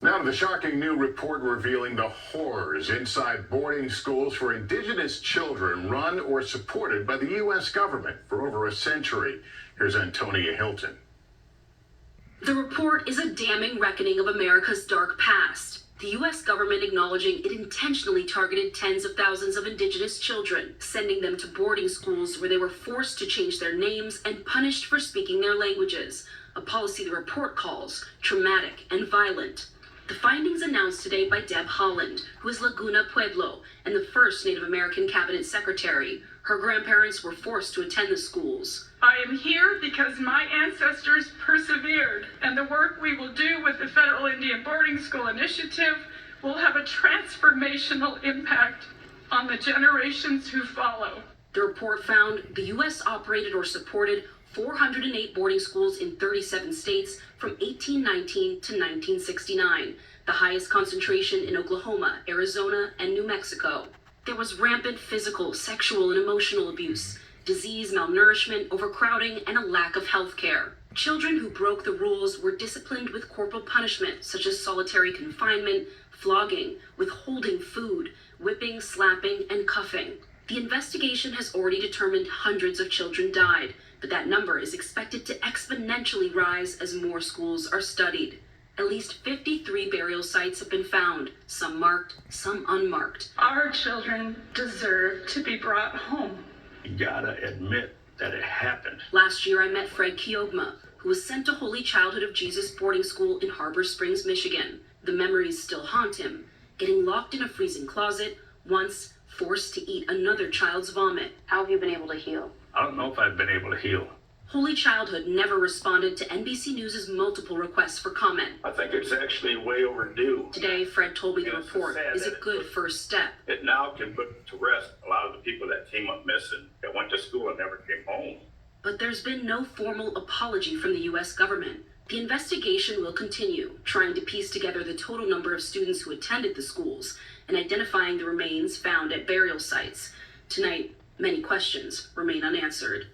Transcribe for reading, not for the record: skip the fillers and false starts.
Now to the shocking new report revealing the horrors inside boarding schools for Indigenous children run or supported by the U.S. government for over a century. Here's Antonia Hilton. The report is a damning reckoning of America's dark past. The U.S. government acknowledging it intentionally targeted tens of thousands of Indigenous children, sending them to boarding schools where they were forced to change their names and punished for speaking their languages, a policy the report calls traumatic and violent. The findings announced today by Deb Holland, who is Laguna Pueblo and the first Native American cabinet secretary. Her grandparents were forced to attend the schools. I am here because my ancestors persevered, and the work we will do with the Federal Indian Boarding School Initiative will have a transformational impact on the generations who follow. The report found the U.S. operated or supported 408 boarding schools in 37 states from 1819 to 1969, the highest concentration in Oklahoma, Arizona, and New Mexico. There was rampant physical, sexual, and emotional abuse, disease, malnourishment, overcrowding, and a lack of health care. Children who broke the rules were disciplined with corporal punishment, such as solitary confinement, flogging, withholding food, whipping, slapping, and cuffing. The investigation has already determined hundreds of children died, but that number is expected to exponentially rise as more schools are studied. At least 53 burial sites have been found, some marked, some unmarked. Our children deserve to be brought home. You gotta admit that it happened. Last year I met Fred Kiogma, who was sent to Holy Childhood of Jesus boarding school in Harbor Springs, Michigan. The memories still haunt him, getting locked in a freezing closet, once forced to eat another child's vomit. How have you been able to heal? I don't know if I've been able to heal. Holy Childhood never responded to NBC News' multiple requests for comment. I think it's actually way overdue. Today, Fred told me the report is a good first step. It now can put to rest a lot of the people that came up missing, that went to school and never came home. But there's been no formal apology from the U.S. government. The investigation will continue, trying to piece together the total number of students who attended the schools and identifying the remains found at burial sites. Tonight, many questions remain unanswered.